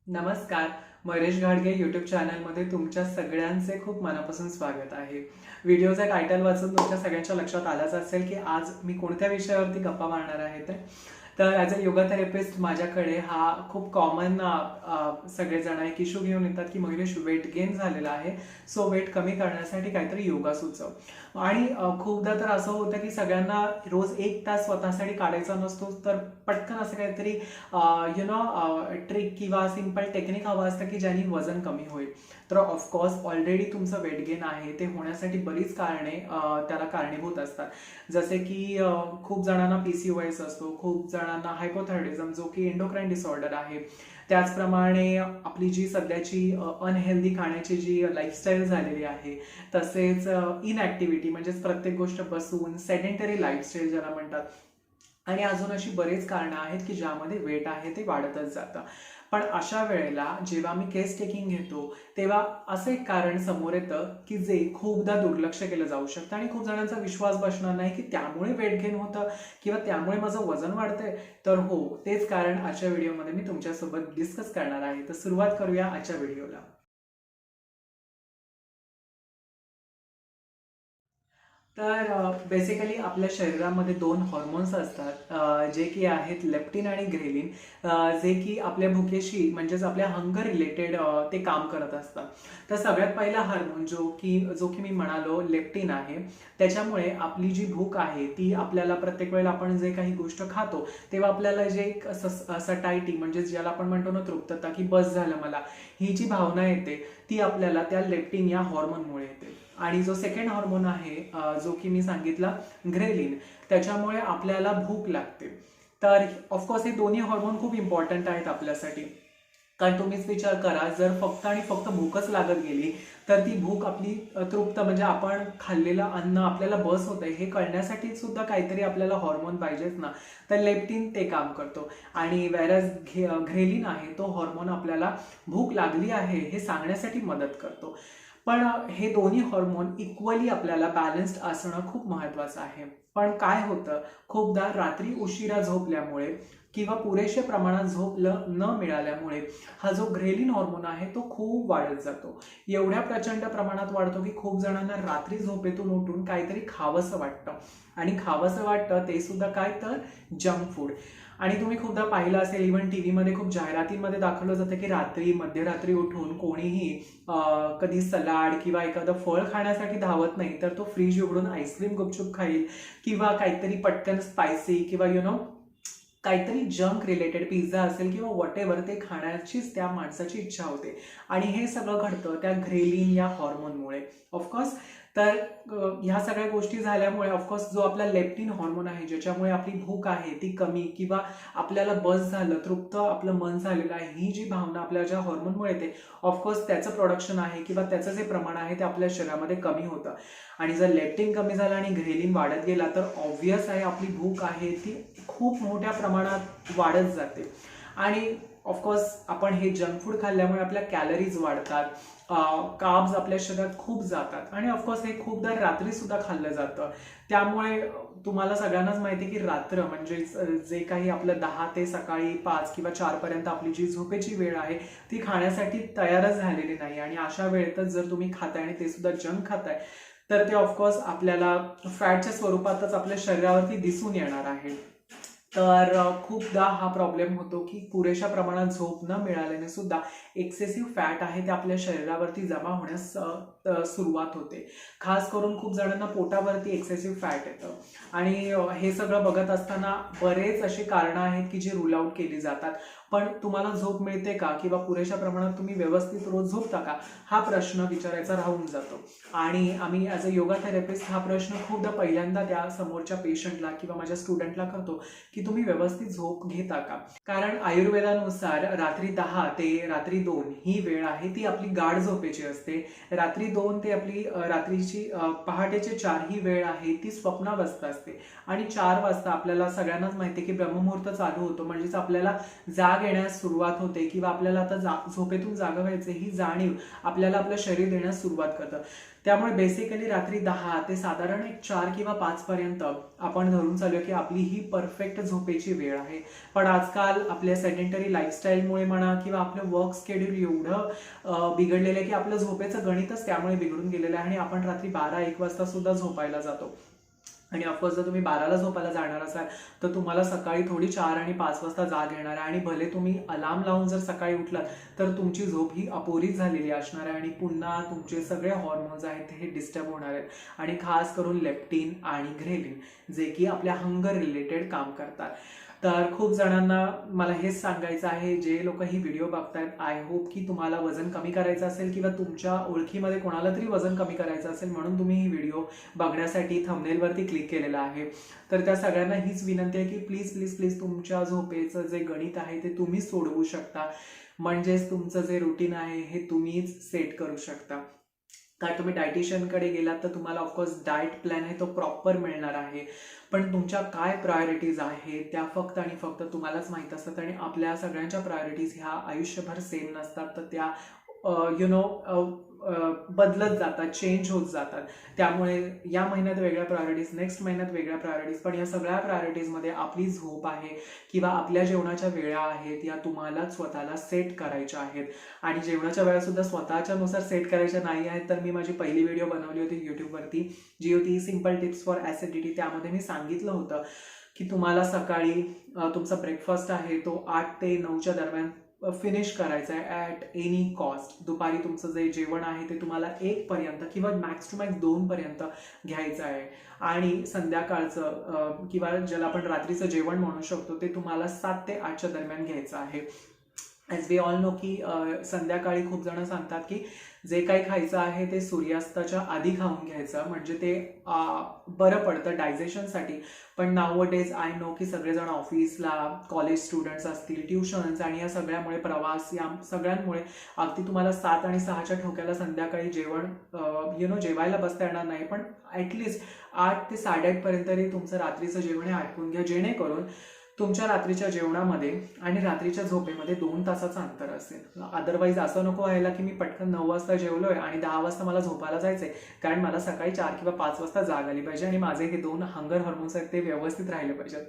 नमस्कार. महेश घाडगे यूट्यूब चॅनलमध्ये तुमच्या सगळ्यांचे खूप मनापासून स्वागत आहे. व्हिडिओचा टायटल वाचून तुमच्या सगळ्यांच्या लक्षात आलंच असेल की आज मी कोणत्या विषयावरती गप्पा मारणार आहे तर ॲज अ योगा थेरपिस्ट माझ्याकडे हा खूप कॉमन सगळेजण एक इश्यू घेऊन येतात की महेश वेट गेन झालेला आहे, सो वेट कमी करण्यासाठी काहीतरी योगा सुचव. आणि खूपदा तर असं होतं की सगळ्यांना रोज 1 तास स्वतःसाठी काढायचा नसतो, तर पटकन असं काहीतरी ट्रिक किंवा सिंपल टेक्निक हवं असतं की ज्याने वजन कमी होईल. तर ऑफकोर्स ऑलरेडी तुमचं वेट गेन आहे ते होण्यासाठी बरीच कारणे त्याला कारणीभूत असतात. जसे की खूप जणांना PCOS असतो, खूप जणांना हायपोथायरॉइडिझम जो की एंडोक्राइन डिसऑर्डर आहे. त्याचप्रमाणे आपली जी सध्याची अनहेल्दी खाण्याची जी लाईफस्टाईल झालेली आहे, तसेच इनॲक्टिव्हिटी म्हणजेच प्रत्येक गोष्ट बसून सेडेंटरी लाईफस्टाईल ज्याला म्हणतात, आणि अजून अशी बरेच कारणं आहेत की ज्यामध्ये वेट आहे ते वाढतच जातं. पण अशा वेळेला जेव्हा मी केस टेकिंग घेतो तेव्हा असं एक कारण समोर येतं की जे खूपदा दुर्लक्ष केलं जाऊ शकतं आणि खूप जणांचा विश्वास बसणार नाही की त्यामुळे वेट गेन होतं किंवा त्यामुळे माझं वजन वाढतंय. तर हो, तेच कारण आजच्या व्हिडिओमध्ये मी तुमच्यासोबत डिस्कस करणार आहे. तर सुरुवात करूया आजच्या व्हिडिओला. तर बेसिकली आपल्या शरीरामध्ये 2 हॉर्मोन्स असतात, जे की आहेत लेप्टिन आणि ग्रेलिन, जे की आपल्या भुकेशी म्हणजेच आपल्या हंगर रिलेटेड ते काम करत असतात. तर सगळ्यात पहिला हार्मोन जो की मी म्हणालो लेप्टिन आहे. त्याच्यामुळे आपली जी भूक आहे ती आपल्याला प्रत्येक वेळेला आपण जे काही गोष्ट खातो तेव्हा आपल्याला जे एक सटायटी म्हणजे ज्याला आपण म्हणतो ना तृप्तता, की बस झालं मला, ही जी भावना येते ती आपल्याला त्या लेप्टिन या हॉर्मोनमुळे येते. आणि जो सेकंड हॉर्मोन आहे जो की मी सांगितला ग्रेलिन, त्याच्यामुळे आपल्याला भूक लागते. तर ऑफकोर्स हे दोन्ही हॉर्मोन खूप इम्पॉर्टंट आहेत आपल्यासाठी. कारण तुम्हीच विचार करा, जर फक्त आणि फक्त भूकच लागत गेली तर ती भूक आपली तृप्त म्हणजे आपण खाल्लेलं अन्न आपल्याला बस होतंय हे कळण्यासाठी सुद्धा काहीतरी आपल्याला हॉर्मोन पाहिजेच ना. तर लेप्टिन ते काम करतो आणि व्हेरॅज ग्रेलिन आहे तो हॉर्मोन आपल्याला भूक लागली आहे हे सांगण्यासाठी मदत करतो. पण हे दोन्ही हॉर्मोन इक्वली आपल्याला बॅलन्स्ड असणं खूप महत्वाचं आहे. पण काय होतं, खूपदा रात्री उशिरा झोपल्यामुळे किंवा पुरेशा प्रमाणात झोप न मिळाल्यामुळे हा जो ग्रेलिन हॉर्मोन आहे तो खूप वाढत जातो. एवढ्या प्रचंड प्रमाणात वाढतो की खूप जणांना रात्री झोपेतून उठून काहीतरी खावंसं वाटतं, आणि खावंसं वाटतं ते सुद्धा काय तर जंक फूड. आणि तुम्ही खूपदा पाहिलं असेल, इव्हन टीव्हीमध्ये खूप जाहिरातींमध्ये दाखवलं जातं की रात्री मध्यरात्री उठून कोणीही कधी सलाड किंवा एखादं फळ खाण्यासाठी धावत नाही, तर तो फ्रीज उघडून आईस्क्रीम गुपचूप खाईल किंवा काहीतरी पटकन स्पायसी किंवा काहीतरी जंक रिलेटेड पिझ्झा असेल किंवा वॉट एव्हर ते खाण्याचीच त्या माणसाची इच्छा होते. आणि हे सगळं घडतं त्या ग्रेलिन या हॉर्मोनमुळे ऑफकोर्स. तर ह्या सगळ्या गोष्टी झाल्यामुळे ऑफकोर्स जो आपला लेप्टिन हॉर्मोन आहे ज्याच्यामुळे आपली भूक आहे ती कमी किंवा आपल्याला बस झालं, तृप्त आपलं मन झालेलं आहे, ही जी भावना आपल्या ज्या हॉर्मोनमुळे येते ऑफकोर्स त्याचं प्रोडक्शन आहे किंवा त्याचं जे प्रमाण आहे ते आपल्या शरीरामध्ये कमी होतं. आणि जर लेप्टिन कमी झालं आणि ग्रेलिन वाढत गेला तर ऑब्व्हियस आहे आपली भूक आहे ती खूप मोठ्या प्रमाणात वाढत जाते. आणि ऑफकोर्स आपण हे जंक फूड खाल्ल्यामुळे आपल्या कॅलरीज वाढतात, कार्ब्स आपल्या शरीरात खूप जातात, आणि ऑफकोर्स हे खूपदा रात्री सुद्धा खाल्लं जातं. त्यामुळे तुम्हाला सगळ्यांनाच माहिती आहे की रात्र म्हणजे जे काही आपलं 10 ते सकाळी 5 किंवा 4 पर्यंत आपली जी झोपेची वेळ आहे ती खाण्यासाठी तयारच झालेली नाही. आणि अशा वेळेतच जर तुम्ही खाताय आणि ते सुद्धा जंक खाताय तर ते ऑफकोर्स आपल्याला फॅटच्या स्वरूपातच आपल्या शरीरावरती दिसून येणार आहे. तर खूपदा हा प्रॉब्लेम होतो की पुरेशा प्रमाणात झोप न मिळाल्याने सुद्धा एक्सेसिव्ह फॅट आहे ते आपल्या शरीरावरती जमा होण्यास सुरुवात होते. खास करून खूप जणांना पोटावरती एक्सेसिव्ह फॅट येतं. आणि हे सगळं बघत असताना बरेच अशी कारणं आहेत की जी रूल आउट केली जातात. पण तुम्हाला झोप मिळते का किंवा पुरेशा प्रमाणात तुम्ही व्यवस्थित रोज झोपता का, हा प्रश्न विचारायचा राहून जातो. आणि आम्ही ॲज अ योगा थेरपिस्ट हा प्रश्न खूपदा पहिल्यांदा त्या समोरच्या पेशंटला किंवा माझ्या स्टुडंटला करतो की तुम्ही व्यवस्थित झोप घेता का. कारण आयुर्वेदानुसार रात्री 10 ते रात्री 2 ही वेळ आहे ती आपली गाढ झोपेची असते. रात्री 2 ते आपली रात्रीची पहाटेचे 4 ही वेळ आहे ती स्वप्नावस्था असते. आणि 4 वाजता आपल्याला सगळ्यांनाच माहिती आहे की ब्रह्ममुहूर्त चालू होतो, म्हणजेच आपल्याला जाग येण्यास सुरुवात होते किंवा आपल्याला आता झोपेतून जागा व्हायचे ही जाणीव आपल्याला आपलं शरीर देण्यास सुरुवात करतं. त्यामुळे बेसिकली रात्री 10 ते साधारण एक 4 किंवा 5 पर्यंत आपण धरून चालूया की आपली ही परफेक्ट झोपेची वेळ आहे. पण आजकाल आपल्या सेडेंटरी लाईफस्टाईलमुळे म्हणा किंवा आपलं वर्क शेड्यूल एवढं बिघडलेलं आहे की आपलं झोपेचं गणितच त्यामुळे बिघडून गेलेलं आहे आणि आपण रात्री 12-1 वाजता सुद्धा झोपायला जातो. आणि ऑफकोर्स जर तुम्ही 12ला झोपायला जाणार असाल तर तुम्हाला सकाळी थोडी 4 आणि 5 वाजता जाग येणार आहे आणि भले तुम्ही अलार्म लावून जर सकाळी उठलात तर तुमची झोप ही अपुरीच झालेली असणार आहे आणि पुन्हा तुमचे सगळे हॉर्मोन्स आहेत हे डिस्टर्ब होणार आहेत आणि खास करून लेप्टिन आणि ग्रेलिन जे की आपल्या हंगर रिलेटेड काम करतात. तर खूप जणांना मला हेच सांगायचं आहे, जे लोक ही व्हिडिओ बघतायत, आय होप की तुम्हाला वजन कमी करायचं असेल किंवा तुमच्या ओळखीमध्ये कोणाला तरी वजन कमी करायचं असेल म्हणून तुम्ही ही व्हिडिओ बघण्यासाठी थंबनेलवरती क्लिक केलेला आहे. तर त्या सगळ्यांना हीच विनंती आहे की प्लीज प्लीज प्लीज तुमच्या झोपेचं जे गणित आहे ते तुम्ही सोडवू शकता. म्हणजेच तुमचं जे रुटीन आहे हे तुम्हीच सेट करू शकता. काय तुम्ही डायटिशियनकडे गेलात तर तुम्हाला ऑफकोर्स डाएट प्लॅन आहे तो प्रॉपर मिळणार आहे, पण तुमच्या काय प्रायोरिटीज आहेत त्या फक्त आणि फक्त तुम्हालाच माहीत असतात आणि आपल्या सगळ्यांच्या प्रायोरिटीज ह्या आयुष्यभर सेम नसतात. तर त्या बदलत जातात, चेंज होत जातात. त्यामुळे या महिन्यात वेगळ्या प्रायोरिटीज, नेक्स्ट महिन्यात वेगळ्या प्रायोरिटीज, पण या सगळ्या प्रायोरिटीजमध्ये आपली झोप आहे किंवा आपल्या जेवणाच्या वेळा आहेत या तुम्हाला स्वतःला सेट करायच्या आहेत. आणि जेवणाच्या वेळा सुद्धा स्वतःच्यानुसार सेट करायच्या नाही आहेत. तर मी माझी पहिली व्हिडिओ बनवली होती यूट्यूबवरती, जी होती सिंपल टिप्स फॉर ॲसिडिटी. त्यामध्ये मी सांगितलं होतं की तुम्हाला सकाळी तुमचा ब्रेकफास्ट आहे तो 8 ते 9च्या दरम्यान फिनिश करायचं आहे ॲट एनी कॉस्ट. दुपारी तुमचं जे जेवण आहे ते तुम्हाला 1 पर्यंत किंवा मॅक्स टू मॅक्स 2 पर्यंत घ्यायचं आहे आणि संध्याकाळचं किंवा ज्याला आपण रात्रीचं जेवण म्हणू शकतो ते तुम्हाला 7 ते 8च्या दरम्यान घ्यायचं आहे. ॲज वी ऑल नो की संध्याकाळी खूप जण सांगतात की जे काही खायचं आहे ते सूर्यास्ताच्या आधी खाऊन घ्यायचं म्हणजे ते बरं पडतं डायजेशनसाठी. पण नाव डेज आय नो की सगळेजण ऑफिसला, कॉलेज स्टुडंट्स असतील, ट्युशन्स आणि या सगळ्यामुळे, प्रवास, या सगळ्यांमुळे अगदी तुम्हाला 7 आणि 6च्या ठोक्याला संध्याकाळी जेवण जेवायला बसता येणार नाही. पण ॲटलिस्ट 8 ते 8:30 पर्यंत तरी तुमचं रात्रीचं जेवण हे आटपून घ्या, जेणेकरून तुमच्या रात्रीच्या जेवणामध्ये आणि रात्रीच्या झोपेमध्ये 2 तासाचं अंतर असेल. अदरवाईज असं नको व्हायला की मी पटकन 9 वाजता जेवलोय आणि 10 वाजता मला झोपायला जायचंय, कारण मला सकाळी 4 किंवा 5 वाजता जाग आली पाहिजे आणि माझे हे 2 हंगर हार्मोन्स आहेत ते व्यवस्थित राहिले पाहिजेत.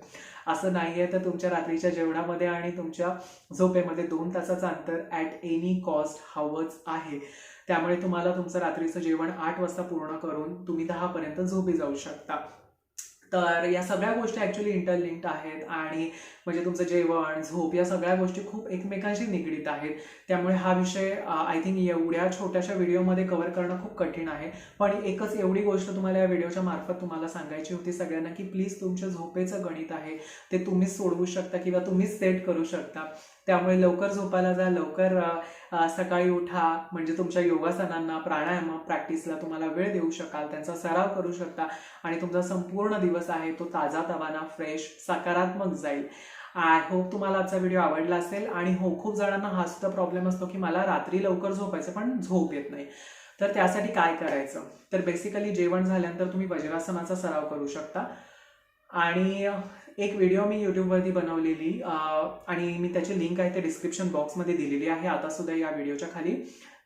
असं नाही आहे. तर तुमच्या रात्रीच्या जेवणामध्ये आणि तुमच्या झोपेमध्ये 2 तासाचं अंतर ॲट एनी कॉस्ट हवंच आहे. त्यामुळे तुम्हाला तुमचं रात्रीचं जेवण 8 वाजता पूर्ण करून तुम्ही 10 पर्यंत झोपी जाऊ शकता. तर या सगळ्या गोष्टी ॲक्च्युली इंटरलिंक्ड आहेत आणि म्हणजे तुमचं जेवण, झोप या सगळ्या गोष्टी खूप एकमेकांशी निगडीत आहेत. त्यामुळे हा विषय आय थिंक एवढ्या छोट्याशा व्हिडिओमध्ये कव्हर करणं खूप कठीण आहे. पण एकच एवढी गोष्ट तुम्हाला या व्हिडिओच्या मार्फत तुम्हाला सांगायची होती सगळ्यांना की प्लीज तुमच्या झोपेचं गणित आहे ते तुम्हीच सोडवू शकता किंवा तुम्हीच सेट करू शकता. त्यामुळे लवकर झोपायला जा, लवकर सकाळी उठा, म्हणजे तुमच्या योगासनांना, प्राणायाम प्रॅक्टिसला तुम्हाला वेळ देऊ शकाल, त्यांचा सराव करू शकता आणि तुमचा संपूर्ण दिवस आहे तो ताजातवाना, फ्रेश, सकारात्मक जाईल. आय होप तुम्हाला आजचा व्हिडिओ आवडला असेल. आणि हो, खूप जणांना हा सुद्धा प्रॉब्लेम असतो की मला रात्री लवकर झोपायचं पण झोप येत नाही. तर त्यासाठी काय करायचं, तर बेसिकली जेवण झाल्यानंतर तुम्ही वज्रासनाचा सराव करू शकता. आणि एक व्हिडिओ मी यूट्यूबवरती बनवलेली आणि मी त्याची लिंक आहे ते डिस्क्रिप्शन बॉक्समध्ये दिलेली आहे आता सुद्धा या व्हिडिओच्या खाली.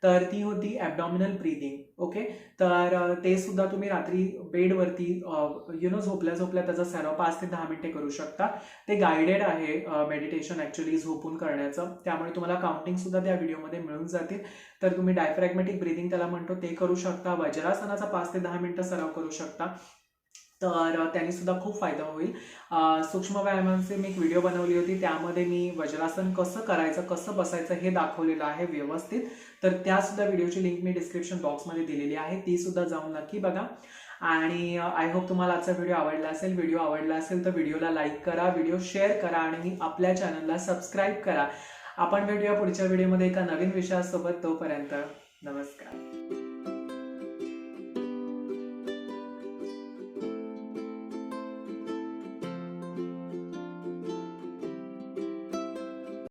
तर ती होती ॲबडॉमिनल ब्रीदिंग. ओके, तर ते सुद्धा तुम्ही रात्री बेडवरती झोपल्या झोपल्या त्याचा सराव 5 ते 10 मिनिटे करू शकता. ते गायडेड आहे मेडिटेशन ॲक्च्युली झोपून करण्याचं, त्यामुळे तुम्हाला काउंटिंग सुद्धा त्या व्हिडिओमध्ये मिळून जातील. तर तुम्ही डायफ्रॅग्मॅटिक ब्रीदिंग त्याला म्हणतो ते करू शकता. वज्रासनाचा 5 ते 10 मिनिटं सराव करू शकता. तर त्यांनी सुद्धा खूप फायदा होईल. सूक्ष्म व्यायामांचे मी एक व्हिडिओ बनवली होती, त्यामध्ये मी वज्रासन कसं करायचं, कसं बसायचं हे दाखवलेलं आहे व्यवस्थित. तर त्या सुद्धा व्हिडिओची लिंक मी डिस्क्रिप्शन बॉक्समध्ये दिलेली आहे, ती सुद्धा जाऊन नक्की बघा. आणि आय होप तुम्हाला आजचा व्हिडिओ आवडला असेल. व्हिडिओ आवडला असेल तर व्हिडिओला लाईक करा, व्हिडिओ शेअर करा आणि आपल्या चॅनलला सबस्क्राईब करा. आपण भेटूया पुढच्या व्हिडिओमध्ये एका नवीन विषयासोबत. तोपर्यंत नमस्कार.